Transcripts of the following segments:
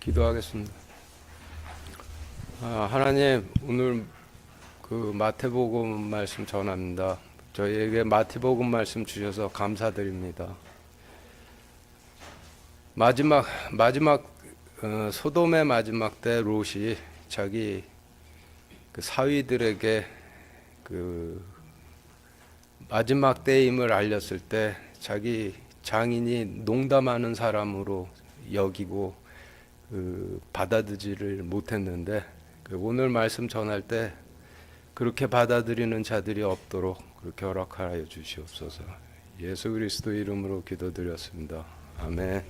기도하겠습니다. 하나님, 오늘 그 마태복음 말씀 전합니다. 저희에게 마태복음 말씀 주셔서 감사드립니다. 마지막 소돔의 마지막 때 롯이 자기 그 사위들에게 그 마지막 때임을 알렸을 때 자기 장인이 농담하는 사람으로 여기고 받아들이지를 못했는데, 오늘 말씀 전할 때 그렇게 받아들이는 자들이 없도록 그렇게 허락하여 주시옵소서. 예수 그리스도 이름으로 기도드렸습니다. 아멘.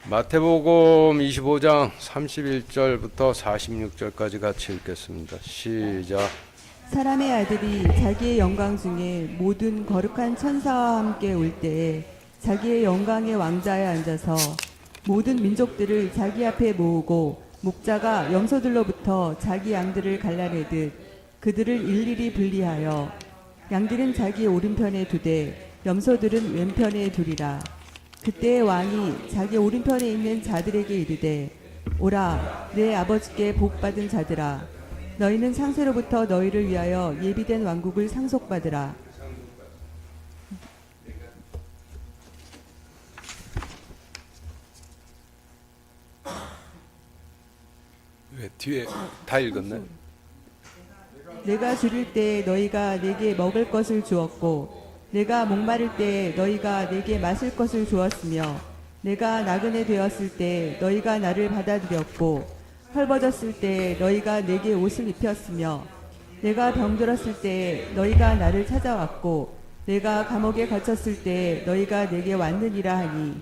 마태복음 25장 31절부터 46절까지 같이 읽겠습니다. 시작. 사람의 아들이 자기의 영광 중에 모든 거룩한 천사와 함께 올 때에 자기의 영광의 왕좌에 앉아서 모든 민족들을 자기 앞에 모으고 목자가 염소들로부터 자기 양들을 갈라내듯 그들을 일일이 분리하여 양들은 자기 오른편에 두되 염소들은 왼편에 두리라. 그때 왕이 자기 오른편에 있는 자들에게 이르되 오라 내 아버지께 복받은 자들아, 너희는 상세로부터 너희를 위하여 예비된 왕국을 상속받으라. 왜 뒤에 다 읽었네? 내가 줄일 때 너희가 내게 먹을 것을 주었고 내가 목마를 때 너희가 내게 마실 것을 주었으며 내가 나그네 되었을 때 너희가 나를 받아들였고 헐벗었을 때 너희가 내게 옷을 입혔으며 내가 병들었을 때 너희가 나를 찾아왔고 내가 감옥에 갇혔을 때 너희가 내게 왔느니라 하니,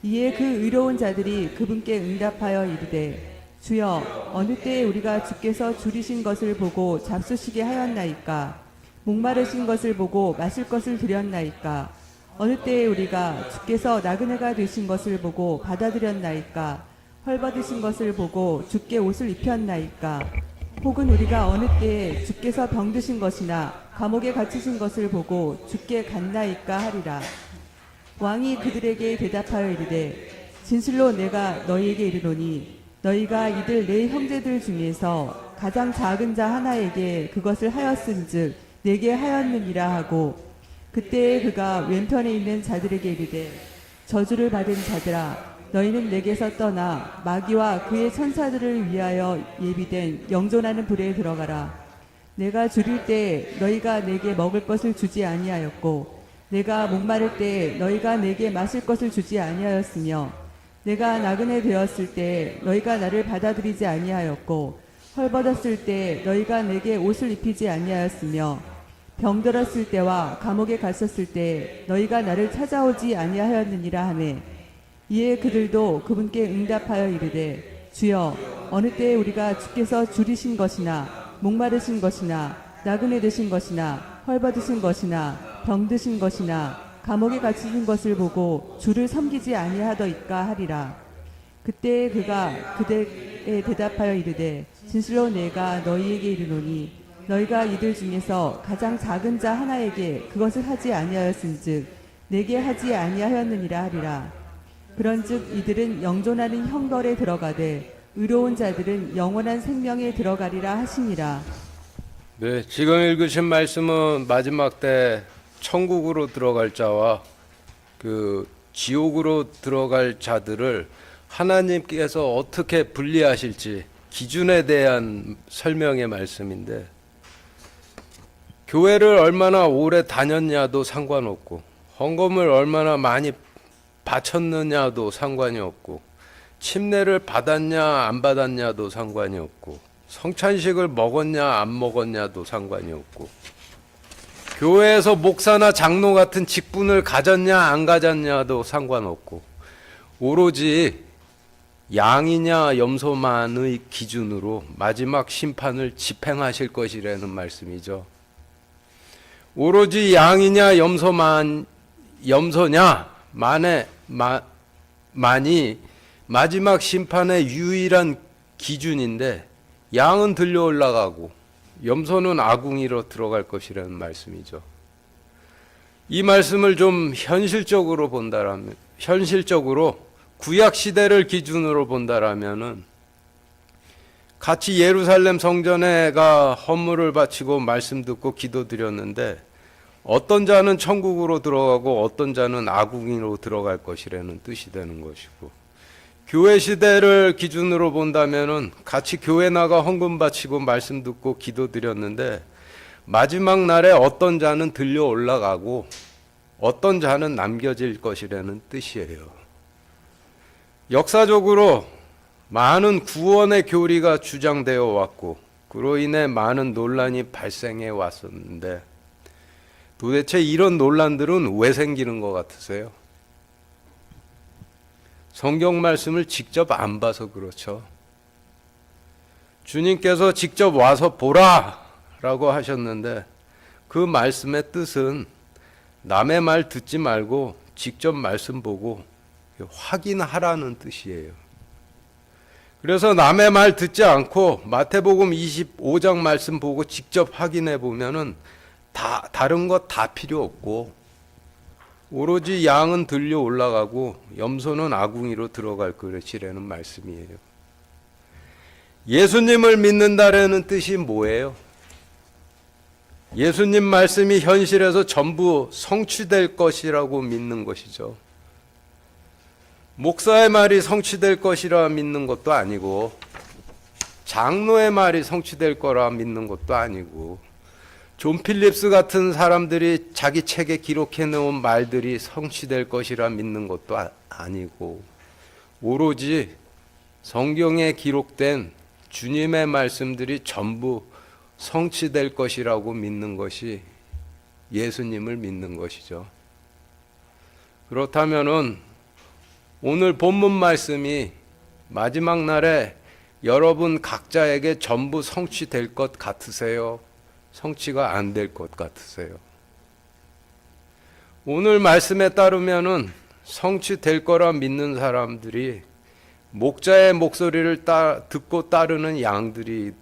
이에 그 의로운 자들이 그분께 응답하여 이르되 주여 어느 때에 우리가 주께서 줄이신 것을 보고 잡수시게 하였나이까? 목마르신 것을 보고 마실 것을 드렸나이까? 어느 때에 우리가 주께서 나그네가 되신 것을 보고 받아들였나이까? 헐벗으신 것을 보고 주께 옷을 입혔나이까? 혹은 우리가 어느 때에 주께서 병드신 것이나 감옥에 갇히신 것을 보고 주께 갔나이까 하리라. 왕이 그들에게 대답하여 이르되 진실로 내가 너희에게 이르노니 너희가 이들 내 형제들 중에서 가장 작은 자 하나에게 그것을 하였은즉 내게 하였느니라 하고, 그때에 그가 왼편에 있는 자들에게 이르되 저주를 받은 자들아, 너희는 내게서 떠나 마귀와 그의 천사들을 위하여 예비된 영존하는 불에 들어가라. 내가 줄일 때 너희가 내게 먹을 것을 주지 아니하였고 내가 목마를 때 너희가 내게 마실 것을 주지 아니하였으며 내가 나그네 되었을 때 너희가 나를 받아들이지 아니하였고 헐벗었을 때 너희가 내게 옷을 입히지 아니하였으며 병들었을 때와 감옥에 갔었을 때 너희가 나를 찾아오지 아니하였느니라 하매, 이에 그들도 그분께 응답하여 이르되 주여 어느 때에 우리가 주께서 줄이신 것이나 목마르신 것이나 나그네 되신 것이나 헐벗으신 것이나 병드신 것이나 감옥에 갇히신 것을 보고 주를 섬기지 아니하더이까 하리라. 그때에 그가 그들에 대답하여 이르되 진실로 내가 너희에게 이르노니 너희가 이들 중에서 가장 작은 자 하나에게 그것을 하지 아니하였은즉 내게 하지 아니하였느니라 하리라. 그런즉 이들은 영존하는 형벌에 들어가되 의로운 자들은 영원한 생명에 들어가리라 하시니라. 네, 지금 읽으신 말씀은 마지막 때 천국으로 들어갈 자와 그 지옥으로 들어갈 자들을 하나님께서 어떻게 분리하실지 기준에 대한 설명의 말씀인데, 교회를 얼마나 오래 다녔냐도 상관없고 헌금을 얼마나 많이 바쳤느냐도 상관이 없고 침례를 받았냐 안 받았냐도 상관이 없고 성찬식을 먹었냐 안 먹었냐도 상관이 없고 교회에서 목사나 장로 같은 직분을 가졌냐 안 가졌냐도 상관없고 오로지 양이냐 염소만의 기준으로 마지막 심판을 집행하실 것이라는 말씀이죠. 오로지 양이냐 염소냐 만이 마지막 심판의 유일한 기준인데, 양은 들려 올라가고 염소는 아궁이로 들어갈 것이라는 말씀이죠. 이 말씀을 좀 현실적으로 본다라면, 현실적으로 구약 시대를 기준으로 본다라면은 같이 예루살렘 성전에가 헌물을 바치고 말씀 듣고 기도드렸는데 어떤 자는 천국으로 들어가고 어떤 자는 악궁으로 들어갈 것이라는 뜻이 되는 것이고, 교회 시대를 기준으로 본다면은 같이 교회 나가 헌금 바치고 말씀 듣고 기도드렸는데 마지막 날에 어떤 자는 들려 올라가고 어떤 자는 남겨질 것이라는 뜻이에요. 역사적으로 많은 구원의 교리가 주장되어 왔고 그로 인해 많은 논란이 발생해 왔었는데 도대체 이런 논란들은 왜 생기는 것 같으세요? 성경 말씀을 직접 안 봐서 그렇죠. 주님께서 직접 와서 보라 라고 하셨는데 그 말씀의 뜻은 남의 말 듣지 말고 직접 말씀 보고 확인하라는 뜻이에요. 그래서 남의 말 듣지 않고 마태복음 25장 말씀 보고 직접 확인해 보면은 다른 것 다 필요 없고 오로지 양은 들려 올라가고 염소는 아궁이로 들어갈 것이라는 말씀이에요. 예수님을 믿는다라는 뜻이 뭐예요? 예수님 말씀이 현실에서 전부 성취될 것이라고 믿는 것이죠. 목사의 말이 성취될 것이라 믿는 것도 아니고 장로의 말이 성취될 거라 믿는 것도 아니고 존 필립스 같은 사람들이 자기 책에 기록해 놓은 말들이 성취될 것이라 믿는 것도 아니고 오로지 성경에 기록된 주님의 말씀들이 전부 성취될 것이라고 믿는 것이 예수님을 믿는 것이죠. 그렇다면은 오늘 본문 말씀이 마지막 날에 여러분 각자에게 전부 성취될 것 같으세요? 성취가 안 될 것 같으세요? 오늘 말씀에 따르면은 성취될 거라 믿는 사람들이 목자의 목소리를 듣고 따르는 양들이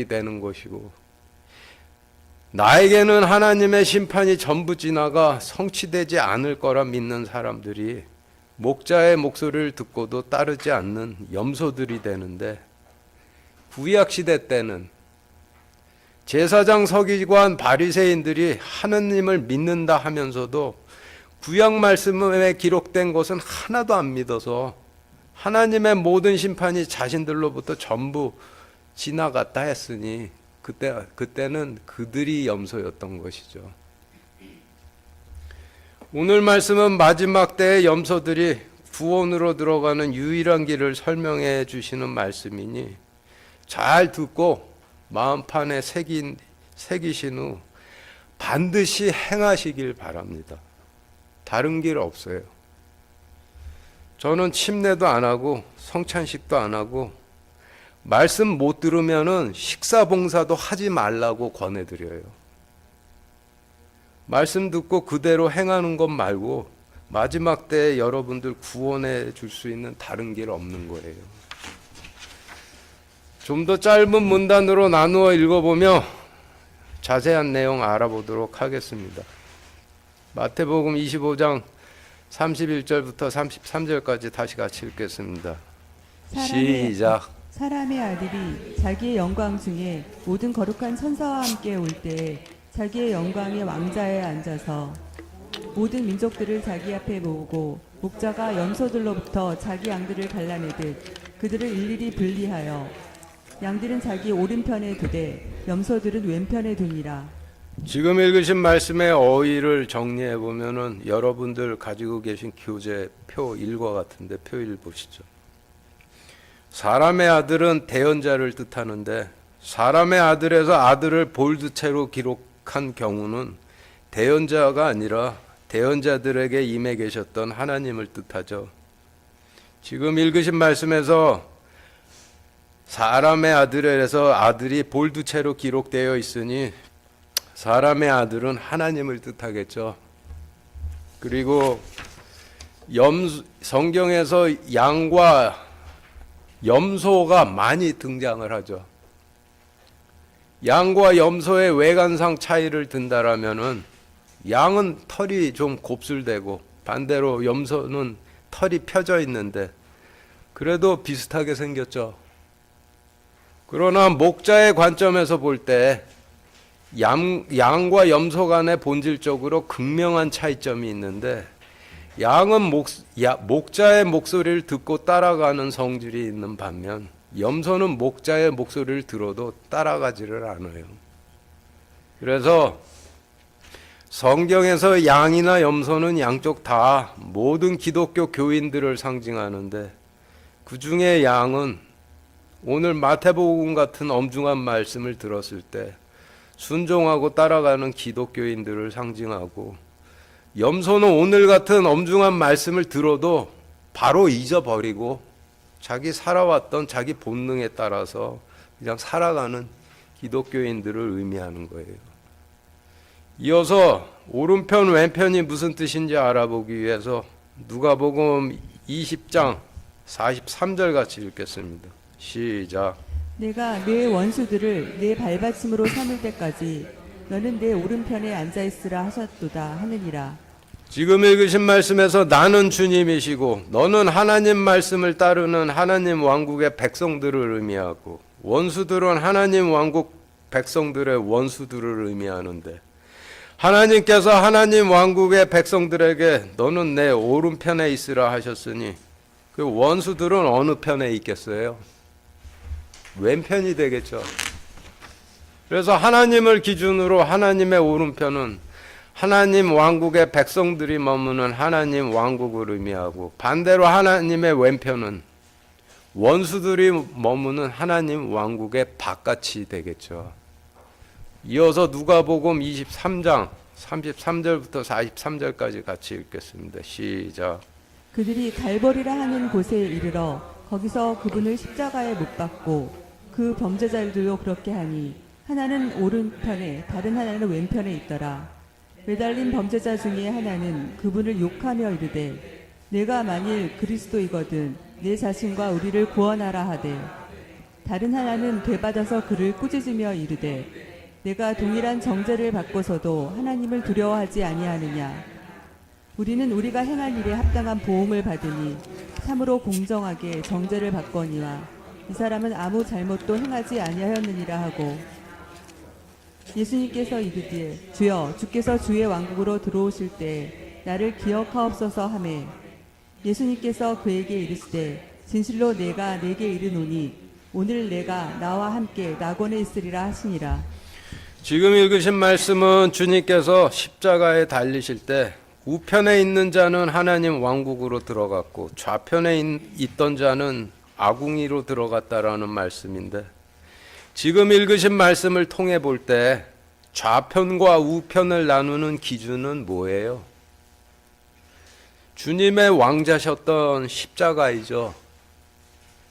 되는 것이고, 나에게는 하나님의 심판이 전부 지나가 성취되지 않을 거라 믿는 사람들이 목자의 목소리를 듣고도 따르지 않는 염소들이 되는데, 구약 시대 때는 제사장 서기관 바리새인들이 하느님을 믿는다 하면서도 구약 말씀에 기록된 것은 하나도 안 믿어서 하나님의 모든 심판이 자신들로부터 전부 지나갔다 했으니 그때는 그들이 염소였던 것이죠. 오늘 말씀은 마지막 때의 염소들이 구원으로 들어가는 유일한 길을 설명해 주시는 말씀이니 잘 듣고 마음판에 새기신 후 반드시 행하시길 바랍니다. 다른 길 없어요. 저는 침례도 안 하고 성찬식도 안 하고 말씀 못 들으면은 식사 봉사도 하지 말라고 권해드려요. 말씀 듣고 그대로 행하는 것 말고 마지막 때에 여러분들 구원해 줄 수 있는 다른 길 없는 거예요. 좀 더 짧은 문단으로 나누어 읽어보며 자세한 내용 알아보도록 하겠습니다. 마태복음 25장 31절부터 33절까지 다시 같이 읽겠습니다. 시작. 사람의 아들이 자기의 영광 중에 모든 거룩한 천사와 함께 올 때에 자기의 영광의 왕자에 앉아서 모든 민족들을 자기 앞에 모으고 목자가 염소들로부터 자기 양들을 갈라내듯 그들을 일일이 분리하여 양들은 자기 오른편에 두되 염소들은 왼편에 두니라. 지금 읽으신 말씀의 어휘를 정리해 보면은 여러분들 가지고 계신 교재 표 1과 같은데 표 1 보시죠. 사람의 아들은 대언자를 뜻하는데 사람의 아들에서 아들을 볼드체로 기록한 경우는 대언자가 아니라 대언자들에게 임해 계셨던 하나님을 뜻하죠. 지금 읽으신 말씀에서 사람의 아들에서 아들이 볼드체로 기록되어 있으니 사람의 아들은 하나님을 뜻하겠죠. 그리고 성경에서 양과 염소가 많이 등장을 하죠. 양과 염소의 외관상 차이를 든다라면은 양은 털이 좀 곱슬되고 반대로 염소는 털이 펴져 있는데 그래도 비슷하게 생겼죠. 그러나 목자의 관점에서 볼 때 양과 염소 간에 본질적으로 극명한 차이점이 있는데 양은 목자의 목소리를 듣고 따라가는 성질이 있는 반면 염소는 목자의 목소리를 들어도 따라가지를 않아요. 그래서 성경에서 양이나 염소는 양쪽 다 모든 기독교 교인들을 상징하는데 그 중에 양은 오늘 마태복음 같은 엄중한 말씀을 들었을 때 순종하고 따라가는 기독교인들을 상징하고, 염소는 오늘 같은 엄중한 말씀을 들어도 바로 잊어버리고 자기 살아왔던 자기 본능에 따라서 그냥 살아가는 기독교인들을 의미하는 거예요. 이어서 오른편 왼편이 무슨 뜻인지 알아보기 위해서 누가복음 20장 43절 같이 읽겠습니다. 시작. 내가 내 원수들을 내 발받침으로 삼을 때까지 너는 내 오른편에 앉아 있으라 하셨도다 하느니라. 지금 읽으신 말씀에서 나는 주님이시고 너는 하나님 말씀을 따르는 하나님 왕국의 백성들을 의미하고, 원수들은 하나님 왕국 백성들의 원수들을 의미하는데, 하나님께서 하나님 왕국의 백성들에게 너는 내 오른편에 있으라 하셨으니 그 원수들은 어느 편에 있겠어요? 왼편이 되겠죠. 그래서 하나님을 기준으로 하나님의 오른편은 하나님 왕국의 백성들이 머무는 하나님 왕국을 의미하고, 반대로 하나님의 왼편은 원수들이 머무는 하나님 왕국의 바깥이 되겠죠. 이어서 누가복음 23장 33절부터 43절까지 같이 읽겠습니다. 시작. 그들이 갈보리라 하는 곳에 이르러 거기서 그분을 십자가에 못 박고 그 범죄자들도 그렇게 하니 하나는 오른편에 다른 하나는 왼편에 있더라. 매달린 범죄자 중에 하나는 그분을 욕하며 이르되 내가 만일 그리스도이거든 내 자신과 우리를 구원하라 하되, 다른 하나는 되받아서 그를 꾸짖으며 이르되 내가 동일한 정죄를 받고서도 하나님을 두려워하지 아니하느냐. 우리는 우리가 행한 일에 합당한 보응을 받으니 참으로 공정하게 정죄를 받거니와 이 사람은 아무 잘못도 행하지 아니하였느니라 하고, 예수님께서 이르되 주여 주께서 주의 왕국으로 들어오실 때 나를 기억하옵소서 하매, 예수님께서 그에게 이르시되 진실로 내가 네게 이르노니 오늘 내가 나와 함께 낙원에 있으리라 하시니라. 지금 읽으신 말씀은 주님께서 십자가에 달리실 때 우편에 있는 자는 하나님 왕국으로 들어갔고 좌편에 있던 자는 아궁이로 들어갔다라는 말씀인데, 지금 읽으신 말씀을 통해 볼 때 좌편과 우편을 나누는 기준은 뭐예요? 주님의 왕자셨던 십자가이죠.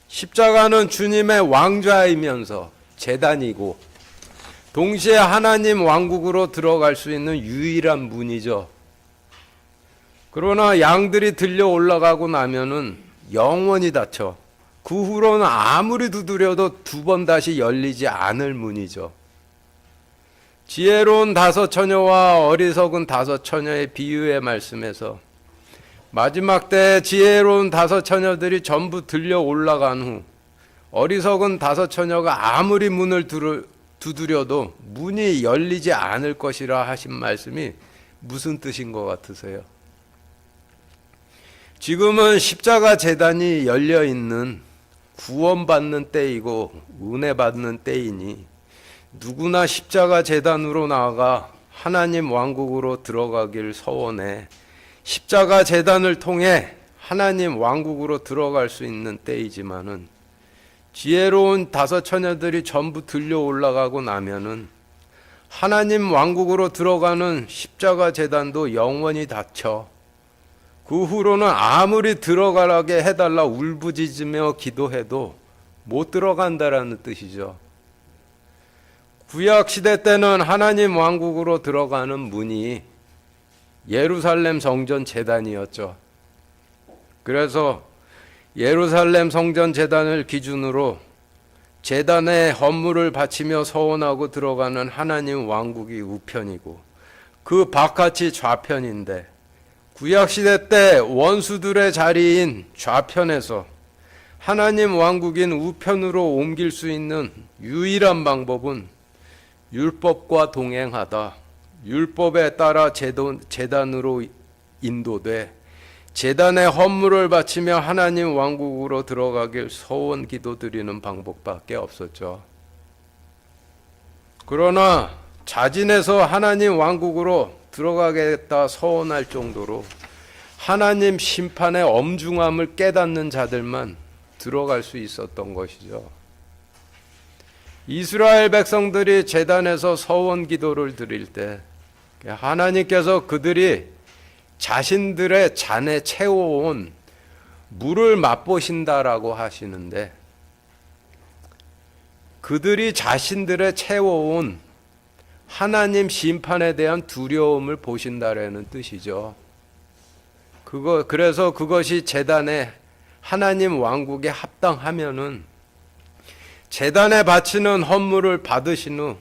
십자가는 주님의 왕좌이면서 제단이고 동시에 하나님 왕국으로 들어갈 수 있는 유일한 문이죠. 그러나 양들이 들려 올라가고 나면은 영원히 닫혀 그 후로는 아무리 두드려도 두 번 다시 열리지 않을 문이죠. 지혜로운 다섯 처녀와 어리석은 다섯 처녀의 비유의 말씀에서 마지막 때 지혜로운 다섯 처녀들이 전부 들려 올라간 후 어리석은 다섯 처녀가 아무리 문을 두드려도 문이 열리지 않을 것이라 하신 말씀이 무슨 뜻인 것 같으세요? 지금은 십자가 제단이 열려 있는 구원받는 때이고 은혜 받는 때이니 누구나 십자가 제단으로 나아가 하나님 왕국으로 들어가길 서원해 십자가 제단을 통해 하나님 왕국으로 들어갈 수 있는 때이지만은, 지혜로운 다섯 처녀들이 전부 들려 올라가고 나면은 하나님 왕국으로 들어가는 십자가 제단도 영원히 닫혀 그 후로는 아무리 들어가게 해달라 울부짖으며 기도해도 못 들어간다라는 뜻이죠. 구약 시대 때는 하나님 왕국으로 들어가는 문이 예루살렘 성전 제단이었죠. 그래서 예루살렘 성전 제단을 기준으로 제단에 헌물을 바치며 서원하고 들어가는 하나님 왕국이 우편이고, 그 바깥이 좌편인데 구약시대 때 원수들의 자리인 좌편에서 하나님 왕국인 우편으로 옮길 수 있는 유일한 방법은 율법과 동행하다. 율법에 따라 제단으로 인도돼 제단에 헌물을 바치며 하나님 왕국으로 들어가길 소원 기도드리는 방법밖에 없었죠. 그러나 자진해서 하나님 왕국으로 들어가겠다 서원할 정도로 하나님 심판의 엄중함을 깨닫는 자들만 들어갈 수 있었던 것이죠. 이스라엘 백성들이 제단에서 서원 기도를 드릴 때 하나님께서 그들이 자신들의 잔에 채워온 물을 맛보신다라고 하시는데, 그들이 자신들의 채워온 하나님 심판에 대한 두려움을 보신다라는 뜻이죠. 그래서 그것이 제단에 하나님 왕국에 합당하면은 제단에 바치는 헌물을 받으신 후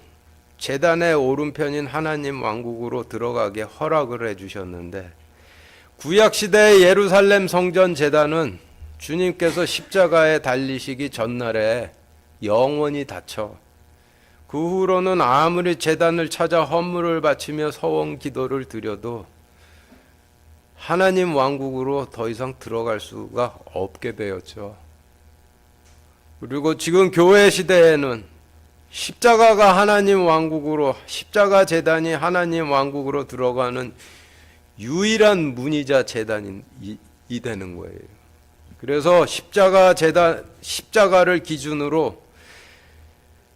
제단의 오른편인 하나님 왕국으로 들어가게 허락을 해주셨는데, 구약시대의 예루살렘 성전 제단은 주님께서 십자가에 달리시기 전날에 영원히 닫혀 그 후로는 아무리 제단을 찾아 헌물을 바치며 서원 기도를 드려도 하나님 왕국으로 더 이상 들어갈 수가 없게 되었죠. 그리고 지금 교회 시대에는 십자가가 하나님 왕국으로, 십자가 제단이 하나님 왕국으로 들어가는 유일한 문이자 제단이 되는 거예요. 그래서 십자가를 기준으로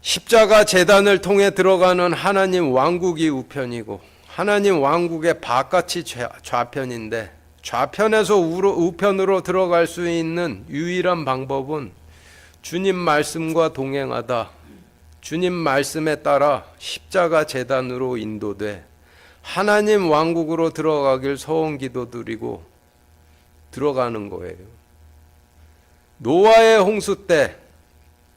십자가 제단을 통해 들어가는 하나님 왕국이 우편이고 하나님 왕국의 바깥이 좌편인데, 좌편에서 우편으로 들어갈 수 있는 유일한 방법은 주님 말씀과 동행하다, 주님 말씀에 따라 십자가 제단으로 인도돼 하나님 왕국으로 들어가길 소원 기도드리고 들어가는 거예요. 노아의 홍수 때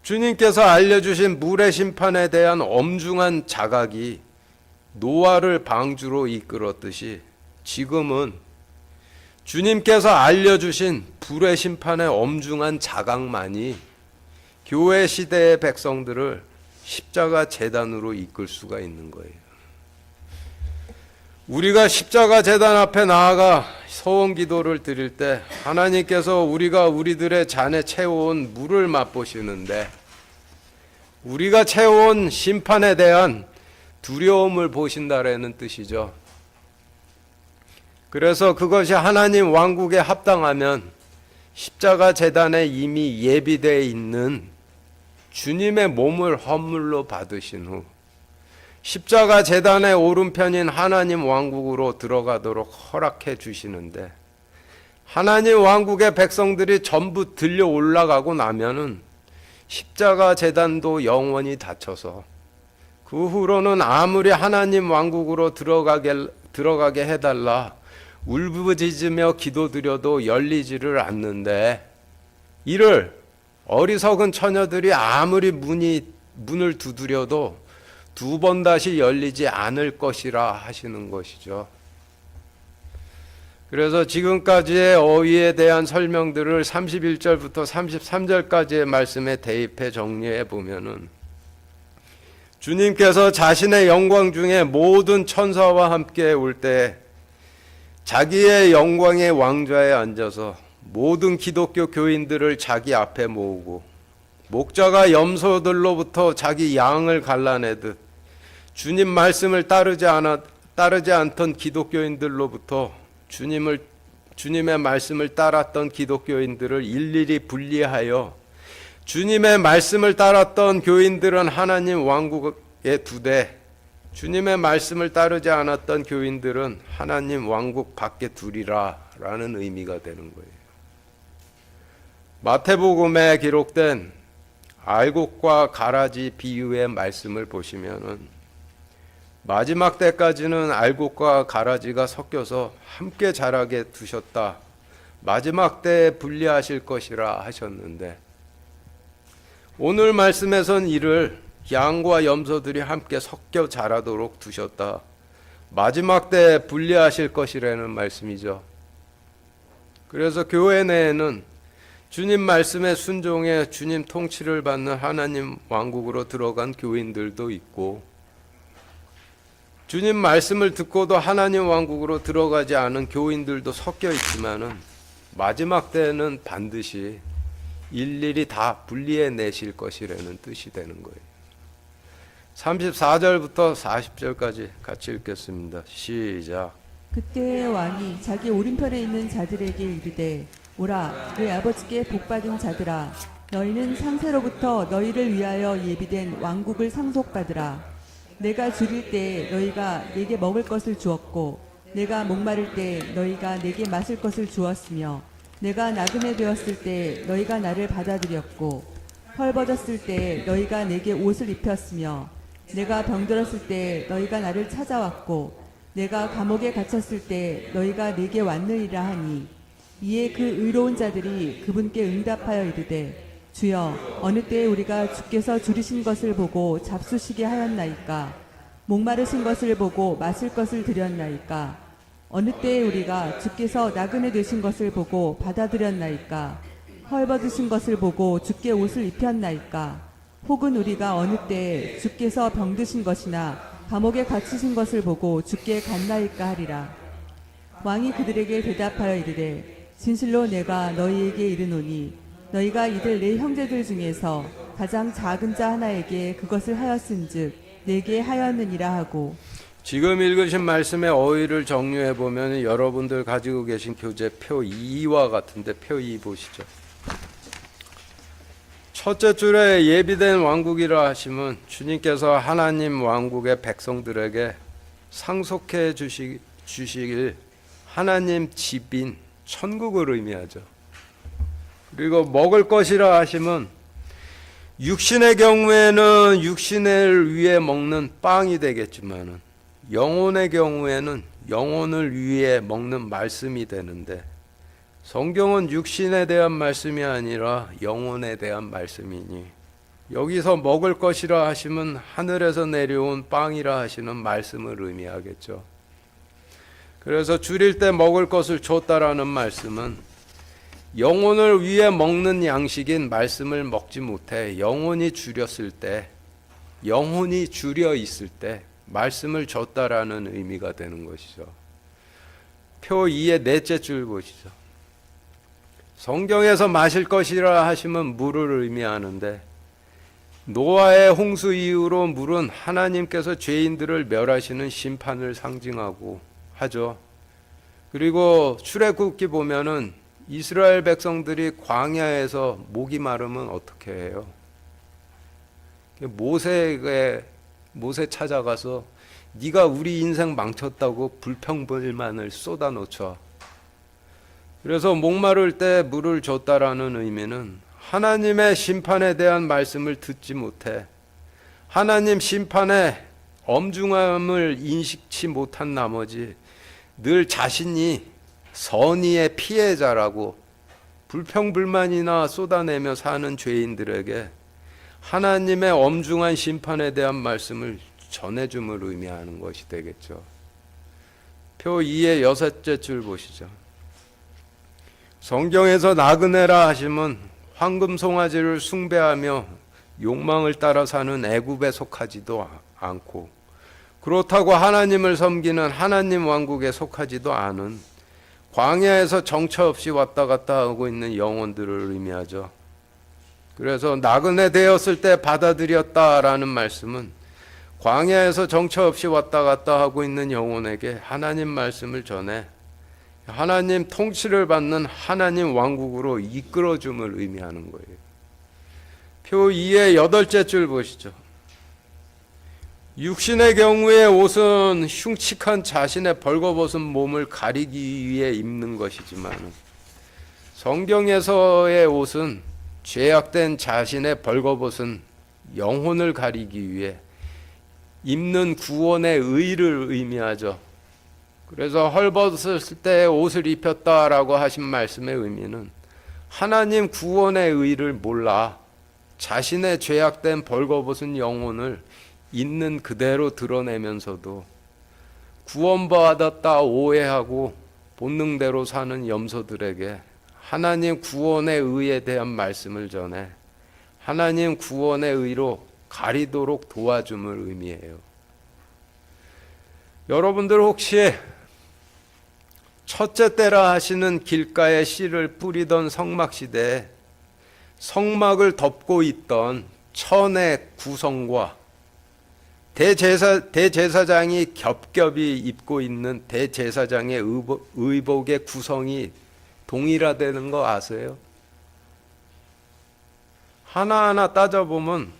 주님께서 알려주신 물의 심판에 대한 엄중한 자각이 노아를 방주로 이끌었듯이 지금은 주님께서 알려주신 불의 심판의 엄중한 자각만이 교회 시대의 백성들을 십자가 제단으로 이끌 수가 있는 거예요. 우리가 십자가 제단 앞에 나아가 소원 기도를 드릴 때 하나님께서 우리가 우리들의 잔에 채워온 물을 맛보시는데, 우리가 채워온 심판에 대한 두려움을 보신다라는 뜻이죠. 그래서 그것이 하나님 왕국에 합당하면 십자가 제단에 이미 예비되어 있는 주님의 몸을 헌물로 받으신 후 십자가 제단의 오른편인 하나님 왕국으로 들어가도록 허락해 주시는데, 하나님 왕국의 백성들이 전부 들려 올라가고 나면은 십자가 제단도 영원히 닫혀서 그 후로는 아무리 하나님 왕국으로 들어가게 해달라 울부짖으며 기도드려도 열리지를 않는데, 이를 어리석은 처녀들이 아무리 문을 두드려도 두 번 다시 열리지 않을 것이라 하시는 것이죠. 그래서 지금까지의 어휘에 대한 설명들을 31절부터 33절까지의 말씀에 대입해 정리해 보면은, 주님께서 자신의 영광 중에 모든 천사와 함께 올 때 자기의 영광의 왕좌에 앉아서 모든 기독교 교인들을 자기 앞에 모으고 목자가 염소들로부터 자기 양을 갈라내듯 주님 말씀을 따르지 않던 기독교인들로부터 주님의 말씀을 따랐던 기독교인들을 일일이 분리하여 주님의 말씀을 따랐던 교인들은 하나님 왕국에 두되 주님의 말씀을 따르지 않았던 교인들은 하나님 왕국 밖에 두리라 라는 의미가 되는 거예요. 마태복음에 기록된 알곡과 가라지 비유의 말씀을 보시면은 마지막 때까지는 알곡과 가라지가 섞여서 함께 자라게 두셨다. 마지막 때에 분리하실 것이라 하셨는데, 오늘 말씀에선 이를 양과 염소들이 함께 섞여 자라도록 두셨다. 마지막 때 분리하실 것이라는 말씀이죠. 그래서 교회 내에는 주님 말씀에 순종해 주님 통치를 받는 하나님 왕국으로 들어간 교인들도 있고, 주님 말씀을 듣고도 하나님 왕국으로 들어가지 않은 교인들도 섞여 있지만은 마지막 때는 반드시 일일이 다 분리해 내실 것이라는 뜻이 되는 거예요. 34절부터 40절까지 같이 읽겠습니다. 시작. 그때 왕이 자기 오른편에 있는 자들에게 이르되 오라 내 아버지께 복받은 자들아 너희는 상세로부터 너희를 위하여 예비된 왕국을 상속받으라. 내가 줄일 때 너희가 내게 먹을 것을 주었고 내가 목마를 때 너희가 내게 마실 것을 주었으며 내가 나그네 되었을 때 너희가 나를 받아들였고 헐벗었을 때 너희가 내게 옷을 입혔으며 내가 병들었을 때 너희가 나를 찾아왔고 내가 감옥에 갇혔을 때 너희가 내게 왔느니라 하니 이에 그 의로운 자들이 그분께 응답하여 이르되 주여 어느 때에 우리가 주께서 줄이신 것을 보고 잡수시게 하였나이까 목마르신 것을 보고 마실 것을 드렸나이까 어느 때에 우리가 주께서 나그네 되신 것을 보고 받아들였나이까 헐벗으신 것을 보고 주께 옷을 입혔나이까 혹은 우리가 어느 때에 주께서 병드신 것이나 감옥에 갇히신 것을 보고 주께 갔나이까 하리라. 왕이 그들에게 대답하여 이르되 진실로 내가 너희에게 이르노니 너희가 이들 내 형제들 중에서 가장 작은 자 하나에게 그것을 하였은즉 내게 하였느니라 하고. 지금 읽으신 말씀의 어휘를 정리해 보면 여러분들 가지고 계신 교재 표 2와 같은데 표 2 보시죠. 첫째 줄에 예비된 왕국이라 하시면 주님께서 하나님 왕국의 백성들에게 상속해 주시길 하나님 집인 천국을 의미하죠. 그리고 먹을 것이라 하시면 육신의 경우에는 육신을 위해 먹는 빵이 되겠지만 영혼의 경우에는 영혼을 위해 먹는 말씀이 되는데, 성경은 육신에 대한 말씀이 아니라 영혼에 대한 말씀이니 여기서 먹을 것이라 하시면 하늘에서 내려온 빵이라 하시는 말씀을 의미하겠죠. 그래서 줄일 때 먹을 것을 줬다라는 말씀은 영혼을 위해 먹는 양식인 말씀을 먹지 못해 영혼이 줄였을 때, 영혼이 줄여 있을 때 말씀을 줬다라는 의미가 되는 것이죠. 표 2의 넷째 줄 보시죠. 성경에서 마실 것이라 하시면 물을 의미하는데, 노아의 홍수 이후로 물은 하나님께서 죄인들을 멸하시는 심판을 상징하고 하죠. 그리고 출애굽기 보면은 이스라엘 백성들이 광야에서 목이 마르면 어떻게 해요? 모세 찾아가서 네가 우리 인생 망쳤다고 불평불만을 쏟아놓죠. 그래서 목마를 때 물을 줬다라는 의미는 하나님의 심판에 대한 말씀을 듣지 못해 하나님 심판의 엄중함을 인식치 못한 나머지 늘 자신이 선의의 피해자라고 불평불만이나 쏟아내며 사는 죄인들에게 하나님의 엄중한 심판에 대한 말씀을 전해줌을 의미하는 것이 되겠죠. 표 2의 여섯째 줄 보시죠. 성경에서 나그네라 하시면 황금 송아지를 숭배하며 욕망을 따라 사는 애굽에 속하지도 않고, 그렇다고 하나님을 섬기는 하나님 왕국에 속하지도 않은 광야에서 정처 없이 왔다 갔다 하고 있는 영혼들을 의미하죠. 그래서 나그네 되었을 때 받아들였다라는 말씀은 광야에서 정처 없이 왔다 갔다 하고 있는 영혼에게 하나님 말씀을 전해 하나님 통치를 받는 하나님 왕국으로 이끌어줌을 의미하는 거예요. 표 2의 여덟째 줄 보시죠. 육신의 경우에 옷은 흉측한 자신의 벌거벗은 몸을 가리기 위해 입는 것이지만 성경에서의 옷은 죄악된 자신의 벌거벗은 영혼을 가리기 위해 입는 구원의 의를 의미하죠. 그래서 헐벗었을 때 옷을 입혔다라고 하신 말씀의 의미는 하나님 구원의 의를 몰라 자신의 죄악된 벌거벗은 영혼을 있는 그대로 드러내면서도 구원받았다 오해하고 본능대로 사는 염소들에게 하나님 구원의 의에 대한 말씀을 전해 하나님 구원의 의로 가리도록 도와줌을 의미해요. 여러분들 혹시 첫째 때라 하시는 길가에 씨를 뿌리던 성막시대에 성막을 덮고 있던 천의 구성과 대제사장이 겹겹이 입고 있는 대제사장의 의복의 구성이 동일하다는 거 아세요? 하나하나 따져보면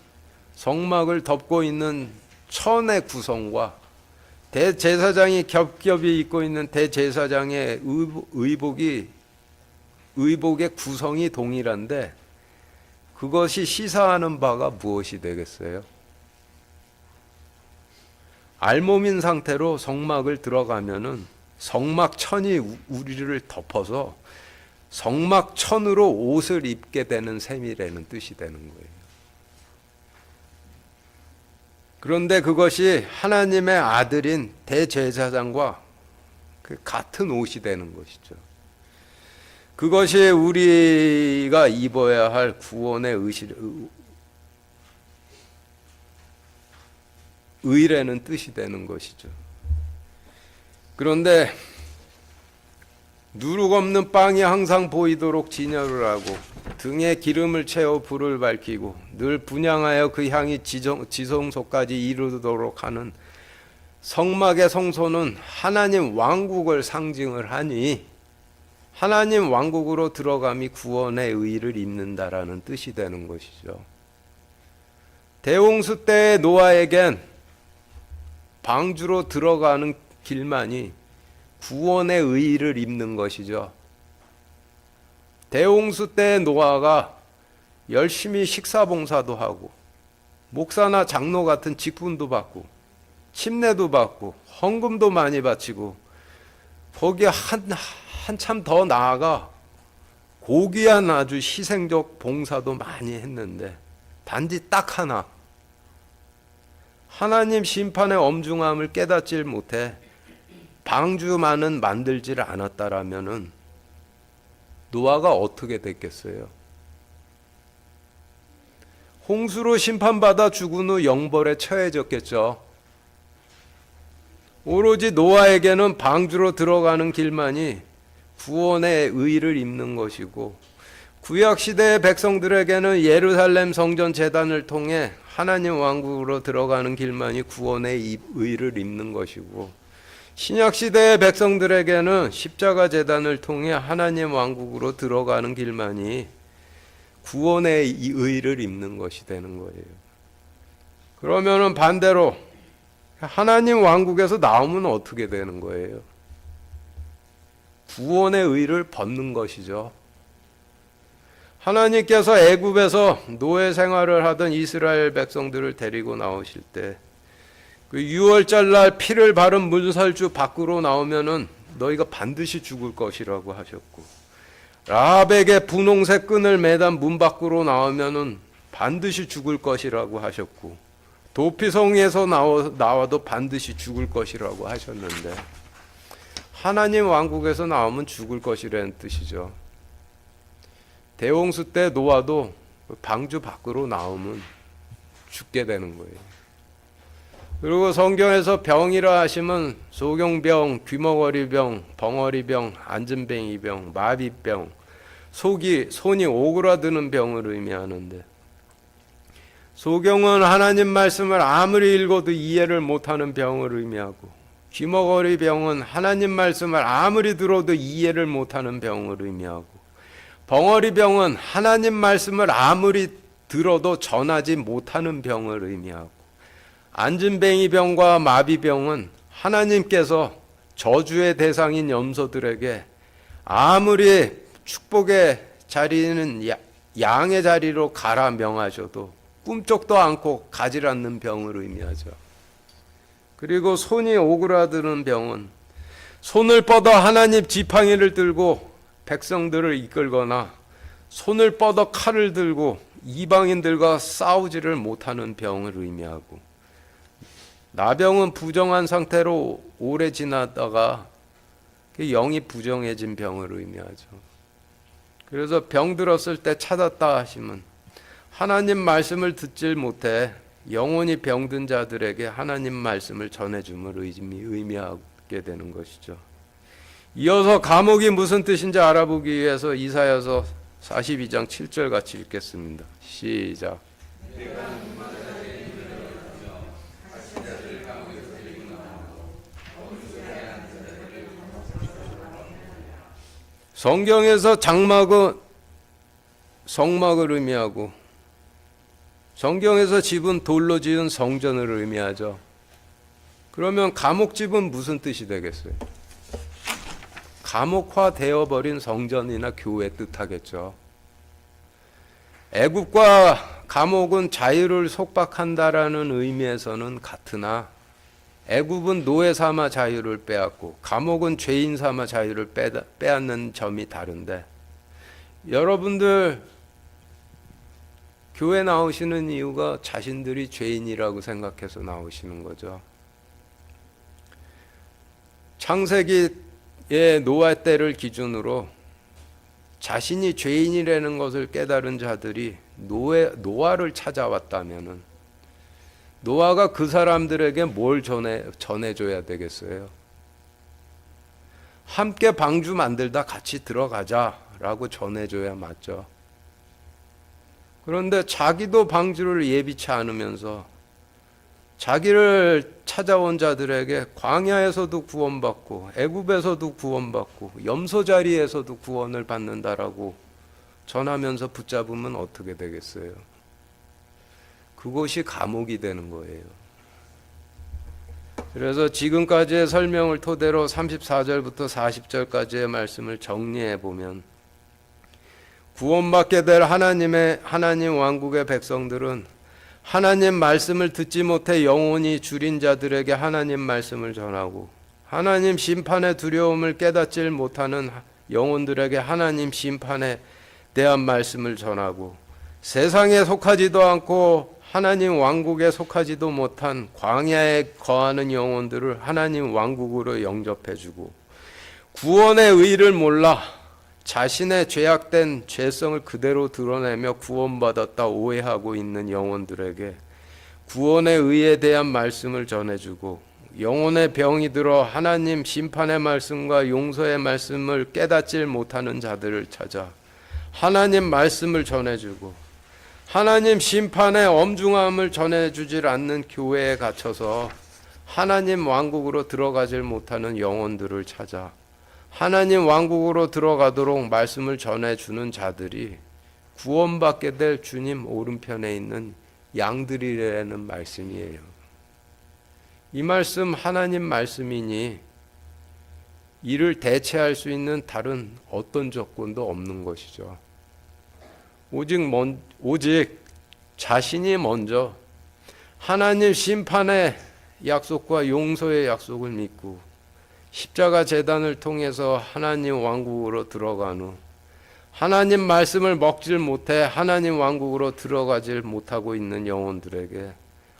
성막을 덮고 있는 천의 구성과 대제사장이 겹겹이 입고 있는 대제사장의 의복의 구성이 동일한데 그것이 시사하는 바가 무엇이 되겠어요? 알몸인 상태로 성막을 들어가면은 성막천이 우리를 덮어서 성막천으로 옷을 입게 되는 셈이라는 뜻이 되는 거예요. 그런데 그것이 하나님의 아들인 대제사장과 같은 옷이 되는 것이죠. 그것이 우리가 입어야 할 구원의 의라는 뜻이 되는 것이죠. 그런데 누룩 없는 빵이 항상 보이도록 진열을 하고 등에 기름을 채워 불을 밝히고 늘 분향하여 그 향이 지성소까지 이르도록 하는 성막의 성소는 하나님 왕국을 상징을 하니 하나님 왕국으로 들어감이 구원의 의를 입는다라는 뜻이 되는 것이죠. 대홍수 때의 노아에겐 방주로 들어가는 길만이 구원의 의를 입는 것이죠. 대홍수 때 노아가 열심히 식사봉사도 하고 목사나 장로 같은 직분도 받고 침례도 받고 헌금도 많이 바치고 거기에 한참 더 나아가 고귀한 아주 희생적 봉사도 많이 했는데 단지 딱 하나 하나님 심판의 엄중함을 깨닫질 못해 방주만은 만들지를 않았다라면은 노아가 어떻게 됐겠어요? 홍수로 심판받아 죽은 후 영벌에 처해졌겠죠. 오로지 노아에게는 방주로 들어가는 길만이 구원의 의를 입는 것이고 구약시대의 백성들에게는 예루살렘 성전 제단을 통해 하나님 왕국으로 들어가는 길만이 구원의 의를 입는 것이고 신약시대의 백성들에게는 십자가 제단을 통해 하나님 왕국으로 들어가는 길만이 구원의 의를 입는 것이 되는 거예요. 그러면은 반대로 하나님 왕국에서 나오면 어떻게 되는 거예요? 구원의 의를 벗는 것이죠. 하나님께서 애굽에서 노예 생활을 하던 이스라엘 백성들을 데리고 나오실 때 그 유월절 날 피를 바른 문설주 밖으로 나오면은 너희가 반드시 죽을 것이라고 하셨고 라합에게 분홍색 끈을 매단 문 밖으로 나오면은 반드시 죽을 것이라고 하셨고 도피성에서 나와도 반드시 죽을 것이라고 하셨는데 하나님 왕국에서 나오면 죽을 것이라는 뜻이죠. 대홍수 때 노아도 방주 밖으로 나오면 죽게 되는 거예요. 그리고 성경에서 병이라 하시면 소경병, 귀머거리병, 벙어리병, 안진뱅이병, 마비병, 손이 오그라드는 병을 의미하는데 소경은 하나님 말씀을 아무리 읽어도 이해를 못하는 병을 의미하고 귀머거리병은 하나님 말씀을 아무리 들어도 이해를 못하는 병을 의미하고 벙어리병은 하나님 말씀을 아무리 들어도 전하지 못하는 병을 의미하고 안진뱅이병과 마비병은 하나님께서 저주의 대상인 염소들에게 아무리 축복의 자리는 양의 자리로 가라 명하셔도 꿈쩍도 않고 가지 않는 병을 의미하죠. 그리고 손이 오그라드는 병은 손을 뻗어 하나님 지팡이를 들고 백성들을 이끌거나 손을 뻗어 칼을 들고 이방인들과 싸우지를 못하는 병을 의미하고 나병은 부정한 상태로 오래 지나다가 영이 부정해진 병을 의미하죠. 그래서 병 들었을 때 찾았다 하시면 하나님 말씀을 듣질 못해 영혼이 병든 자들에게 하나님 말씀을 전해줌을 의미하게 되는 것이죠. 이어서 감옥이 무슨 뜻인지 알아보기 위해서 이사야서 42장 7절 같이 읽겠습니다. 시작. 성경에서 장막은 성막을 의미하고 성경에서 집은 돌로 지은 성전을 의미하죠. 그러면 감옥집은 무슨 뜻이 되겠어요? 감옥화되어버린 성전이나 교회 뜻하겠죠. 애굽과 감옥은 자유를 속박한다라는 의미에서는 같으나 애굽은 노예 삼아 자유를 빼앗고 감옥은 죄인 삼아 자유를 빼앗는 점이 다른데, 여러분들 교회 나오시는 이유가 자신들이 죄인이라고 생각해서 나오시는 거죠. 창세기의 노아 때를 기준으로 자신이 죄인이라는 것을 깨달은 자들이 노아를 찾아왔다면은 노아가 그 사람들에게 뭘 전해줘야 되겠어요? 함께 방주 만들다 같이 들어가자라고 전해줘야 맞죠. 그런데 자기도 방주를 예비치 않으면서 자기를 찾아온 자들에게 광야에서도 구원받고 애굽에서도 구원받고 염소자리에서도 구원을 받는다라고 전하면서 붙잡으면 어떻게 되겠어요? 그곳이 감옥이 되는 거예요. 그래서 지금까지의 설명을 토대로 34절부터 40절까지의 말씀을 정리해 보면, 구원받게 될 하나님 왕국의 백성들은 하나님 말씀을 듣지 못해 영혼이 줄인 자들에게 하나님 말씀을 전하고, 하나님 심판의 두려움을 깨닫질 못하는 영혼들에게 하나님 심판에 대한 말씀을 전하고, 세상에 속하지도 않고 하나님 왕국에 속하지도 못한 광야에 거하는 영혼들을 하나님 왕국으로 영접해주고, 구원의 의의를 몰라 자신의 죄악된 죄성을 그대로 드러내며 구원받았다 오해하고 있는 영혼들에게 구원의 의의에 대한 말씀을 전해주고, 영혼의 병이 들어 하나님 심판의 말씀과 용서의 말씀을 깨닫질 못하는 자들을 찾아 하나님 말씀을 전해주고, 하나님 심판의 엄중함을 전해주질 않는 교회에 갇혀서 하나님 왕국으로 들어가질 못하는 영혼들을 찾아 하나님 왕국으로 들어가도록 말씀을 전해주는 자들이 구원받게 될 주님 오른편에 있는 양들이라는 말씀이에요. 이 말씀 하나님 말씀이니 이를 대체할 수 있는 다른 어떤 조건도 없는 것이죠. 오직 자신이 먼저 하나님 심판의 약속과 용서의 약속을 믿고 십자가 제단을 통해서 하나님 왕국으로 들어간 후 하나님 말씀을 먹질 못해 하나님 왕국으로 들어가질 못하고 있는 영혼들에게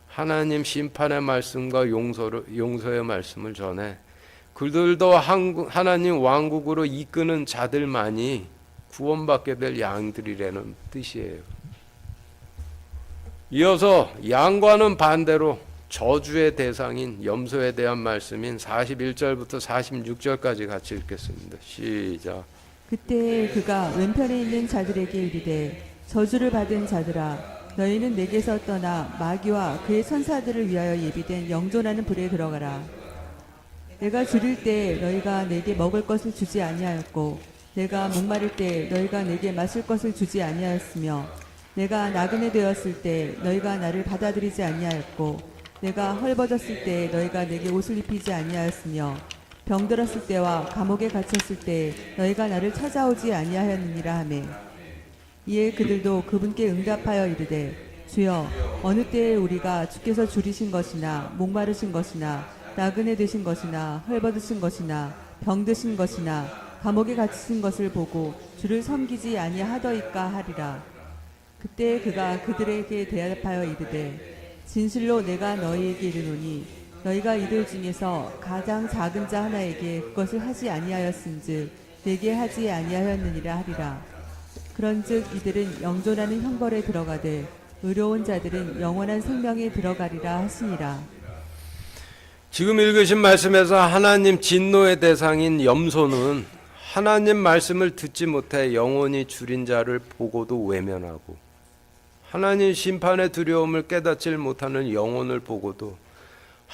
하나님 심판의 말씀과 용서의 말씀을 전해 그들도 하나님 왕국으로 이끄는 자들만이 구원받게 될 양들이라는 뜻이에요. 이어서 양과는 반대로 저주의 대상인 염소에 대한 말씀인 41절부터 46절까지 같이 읽겠습니다. 시작. 그때 그가 왼편에 있는 자들에게 이르되, 저주를 받은 자들아, 너희는 내게서 떠나 마귀와 그의 천사들을 위하여 예비된 영존하는 불에 들어가라. 내가 줄일 때 너희가 내게 먹을 것을 주지 아니하였고, 내가 목마를 때 너희가 내게 마실 것을 주지 아니하였으며, 내가 나그네 되었을 때 너희가 나를 받아들이지 아니하였고, 내가 헐벗었을 때 너희가 내게 옷을 입히지 아니하였으며, 병들었을 때와 감옥에 갇혔을 때 너희가 나를 찾아오지 아니하였느니라 하매, 이에 그들도 그분께 응답하여 이르되, 주여, 어느 때에 우리가 주께서 줄이신 것이나 목마르신 것이나 나그네 되신 것이나 헐벗으신 것이나 병드신 것이나 감옥에 갇히신 것을 보고 주를 섬기지 아니하더이까 하리라. 그때 그가 그들에게 대답하여 이르되, 진실로 내가 너희에게 이르노니 너희가 이들 중에서 가장 작은 자 하나에게 그것을 하지 아니하였은즉 내게 하지 아니하였느니라 하리라. 그런즉 이들은 영존하는 형벌에 들어가되 의로운 자들은 영원한 생명에 들어가리라 하시니라. 지금 읽으신 말씀에서 하나님 진노의 대상인 염소는 하나님 말씀을 듣지 못해 영원히 줄인 자를 보고도 외면하고 하나님 심판의 두려움을 깨닫질 못하는 영혼을 보고도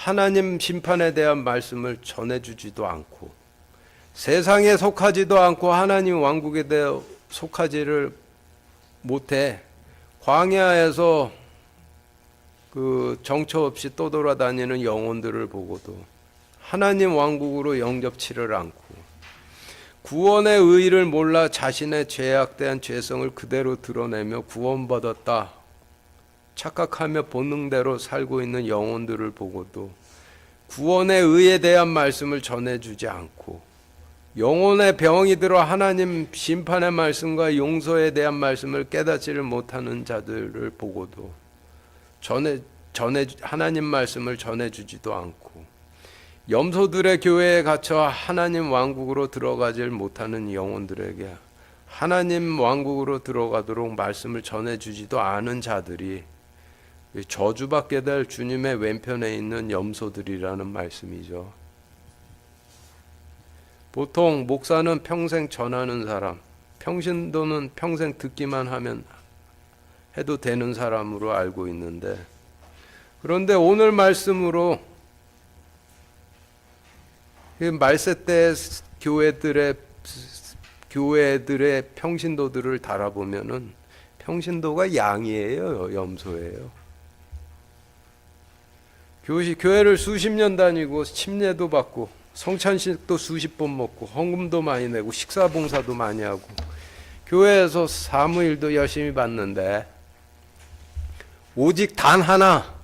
하나님 심판에 대한 말씀을 전해주지도 않고 세상에 속하지도 않고 하나님 왕국에 대해 속하지를 못해 광야에서 그 정처 없이 떠돌아다니는 영혼들을 보고도 하나님 왕국으로 영접치를 않고 구원의 의의를 몰라 자신의 죄악된 죄성을 그대로 드러내며 구원받았다 착각하며 본능대로 살고 있는 영혼들을 보고도 구원의 의에 대한 말씀을 전해주지 않고 영혼의 병이 들어 하나님 심판의 말씀과 용서에 대한 말씀을 깨닫지를 못하는 자들을 보고도 하나님 말씀을 전해주지도 않고 염소들의 교회에 갇혀 하나님 왕국으로 들어가질 못하는 영혼들에게 하나님 왕국으로 들어가도록 말씀을 전해주지도 않은 자들이 저주받게 될 주님의 왼편에 있는 염소들이라는 말씀이죠. 보통 목사는 평생 전하는 사람, 평신도는 평생 듣기만 하면 해도 되는 사람으로 알고 있는데 그런데 오늘 말씀으로 말세 때 교회들의 평신도들을 달아보면은 평신도가 양이에요, 염소예요. 교회를 수십 년 다니고 침례도 받고 성찬식도 수십 번 먹고 헌금도 많이 내고 식사봉사도 많이 하고 교회에서 사무일도 열심히 받는데 오직 단 하나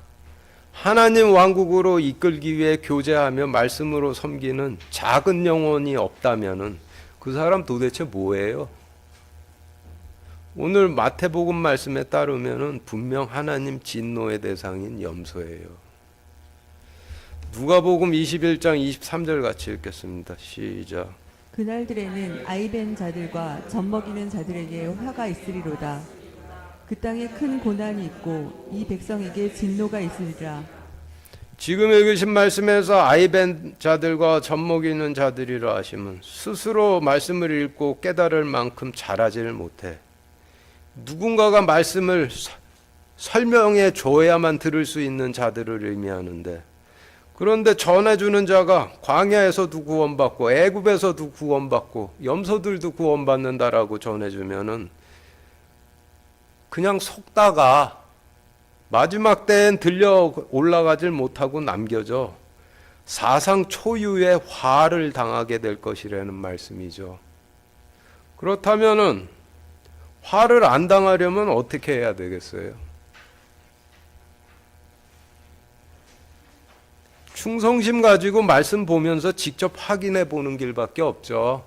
하나님 왕국으로 이끌기 위해 교제하며 말씀으로 섬기는 작은 영혼이 없다면은 그 사람 도대체 뭐예요? 오늘 마태복음 말씀에 따르면은 분명 하나님 진노의 대상인 염소예요. 누가복음 21장 23절 같이 읽겠습니다. 시작. 그날들에는 아이벤 자들과 젖먹이는 자들에게 화가 있으리로다. 그 땅에 큰 고난이 있고 이 백성에게 진노가 있으리라. 지금 읽으신 말씀에서 아이벤 자들과 젖먹이는 자들이라 하시면 스스로 말씀을 읽고 깨달을 만큼 잘하지를 못해 누군가가 말씀을 설명해 줘야만 들을 수 있는 자들을 의미하는데 그런데 전해주는 자가 광야에서도 구원받고 애굽에서도 구원받고 염소들도 구원받는다라고 전해주면은 그냥 속다가 마지막 때엔 들려 올라가질 못하고 남겨져 사상 초유의 화를 당하게 될 것이라는 말씀이죠. 그렇다면은 화를 안 당하려면 어떻게 해야 되겠어요? 충성심 가지고 말씀 보면서 직접 확인해 보는 길밖에 없죠.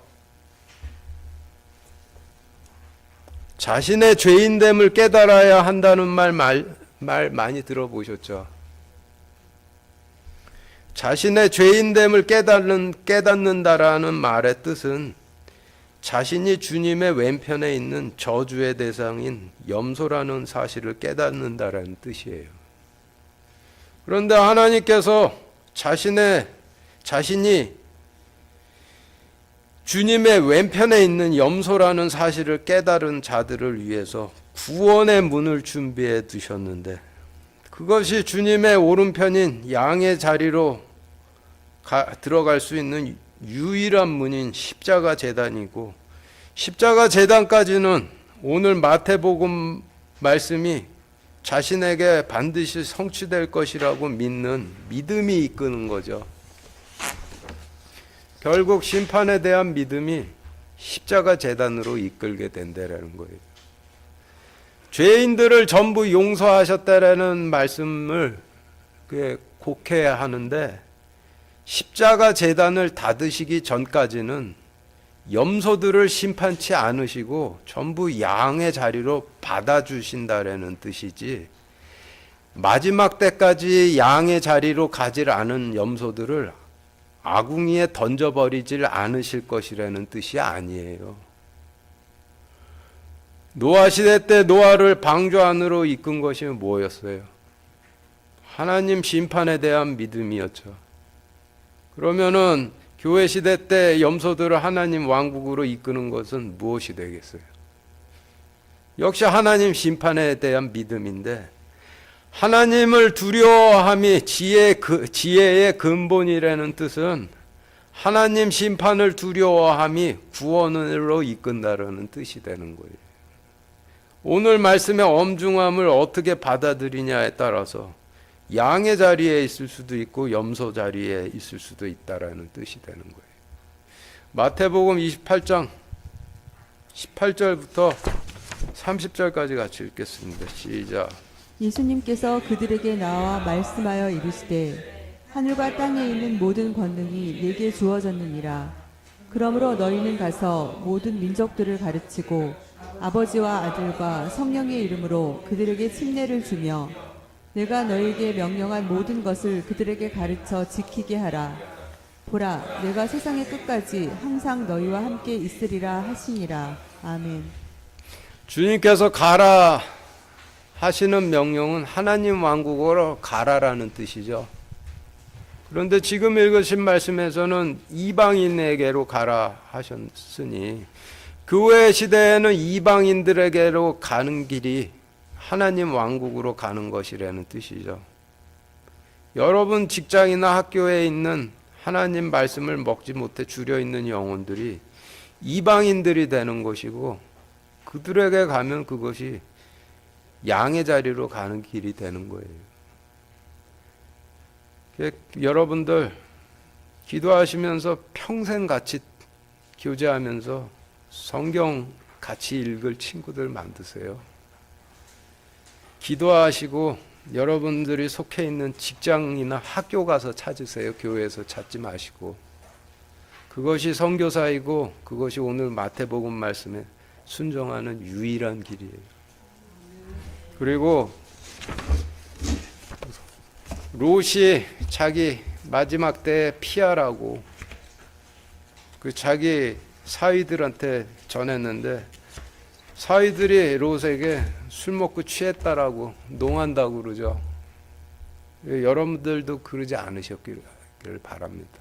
자신의 죄인됨을 깨달아야 한다는 말 많이 들어보셨죠? 자신의 죄인됨을 깨닫는다라는 말의 뜻은 자신이 주님의 왼편에 있는 저주의 대상인 염소라는 사실을 깨닫는다라는 뜻이에요. 그런데 하나님께서 자신이 주님의 왼편에 있는 염소라는 사실을 깨달은 자들을 위해서 구원의 문을 준비해 두셨는데 그것이 주님의 오른편인 양의 자리로 들어갈 수 있는 유일한 문인 십자가 제단이고 십자가 제단까지는 오늘 마태복음 말씀이 자신에게 반드시 성취될 것이라고 믿는 믿음이 이끄는 거죠. 결국 심판에 대한 믿음이 십자가 제단으로 이끌게 된다라는 거예요. 죄인들을 전부 용서하셨다라는 말씀을 곡해야 하는데 십자가 제단을 닫으시기 전까지는 염소들을 심판치 않으시고 전부 양의 자리로 받아주신다라는 뜻이지 마지막 때까지 양의 자리로 가질 않은 염소들을 아궁이에 던져버리질 않으실 것이라는 뜻이 아니에요. 노아 시대 때 노아를 방주 안으로 이끈 것이 뭐였어요? 하나님 심판에 대한 믿음이었죠. 그러면은 교회 시대 때 염소들을 하나님 왕국으로 이끄는 것은 무엇이 되겠어요? 역시 하나님 심판에 대한 믿음인데, 하나님을 두려워함이 지혜의 근본이라는 뜻은 하나님 심판을 두려워함이 구원으로 이끈다라는 뜻이 되는 거예요. 오늘 말씀의 엄중함을 어떻게 받아들이냐에 따라서 양의 자리에 있을 수도 있고 염소 자리에 있을 수도 있다라는 뜻이 되는 거예요. 마태복음 28장 18절부터 30절까지 같이 읽겠습니다. 시작. 예수님께서 그들에게 나와 말씀하여 이르시되 하늘과 땅에 있는 모든 권능이 내게 주어졌느니라. 그러므로 너희는 가서 모든 민족들을 가르치고 아버지와 아들과 성령의 이름으로 그들에게 침례를 주며 내가 너희에게 명령한 모든 것을 그들에게 가르쳐 지키게 하라. 보라, 내가 세상의 끝까지 항상 너희와 함께 있으리라 하시니라. 아멘. 주님께서 가라 하시는 명령은 하나님 왕국으로 가라라는 뜻이죠. 그런데 지금 읽으신 말씀에서는 이방인에게로 가라 하셨으니, 교회 시대에는 이방인들에게로 가는 길이 하나님 왕국으로 가는 것이라는 뜻이죠. 여러분 직장이나 학교에 있는 하나님 말씀을 먹지 못해 줄여 있는 영혼들이 이방인들이 되는 것이고, 그들에게 가면 그것이 양의 자리로 가는 길이 되는 거예요. 여러분들 기도하시면서 평생 같이 교제하면서 성경 같이 읽을 친구들 만드세요. 기도하시고 여러분들이 속해 있는 직장이나 학교 가서 찾으세요. 교회에서 찾지 마시고. 그것이 선교사이고 그것이 오늘 마태복음 말씀에 순종하는 유일한 길이에요. 그리고 롯이 자기 마지막 때에 피하라고 그 자기 사위들한테 전했는데, 사위들이 롯에게 술 먹고 취했다라고 농한다고 그러죠. 여러분들도 그러지 않으셨기를 바랍니다.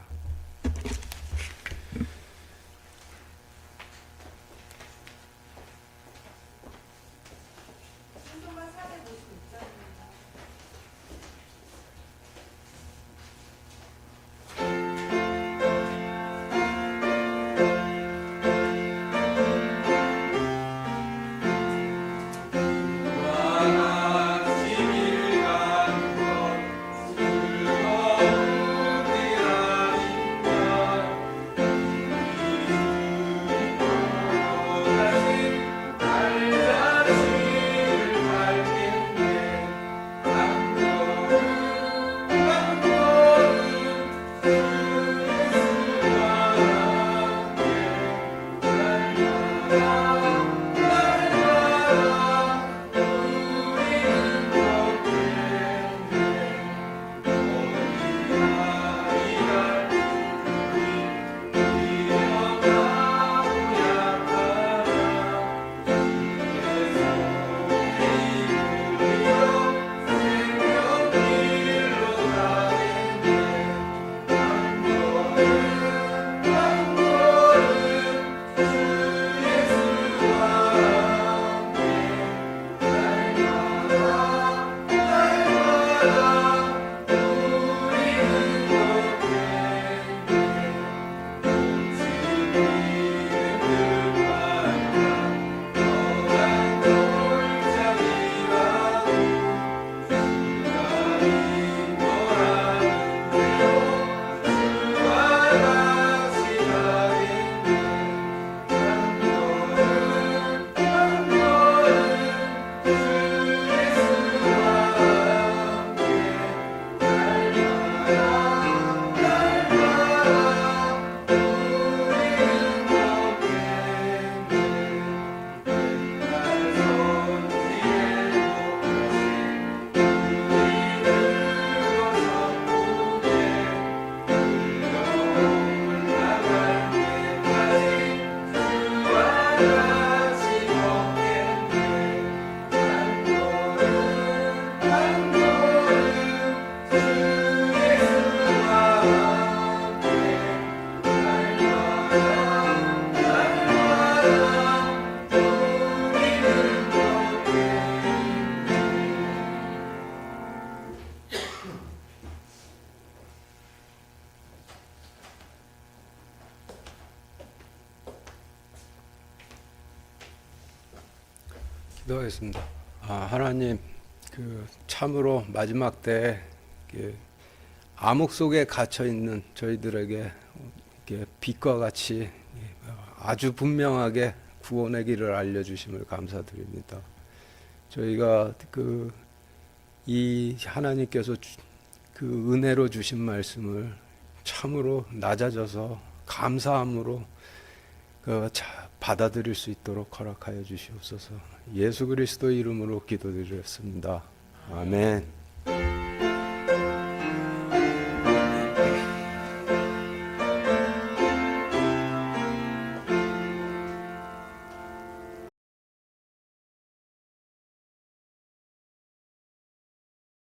기도하겠습니다. 하나님, 참으로 마지막 때 암흑 속에 갇혀 있는 저희들에게 빛과 같이 아주 분명하게 구원의 길을 알려주심을 감사드립니다. 저희가 이 하나님께서 은혜로 주신 말씀을 참으로 낮아져서 감사함으로 받아들일 수 있도록 허락하여 주시옵소서. 예수 그리스도 이름으로 기도드렸습니다. 아멘.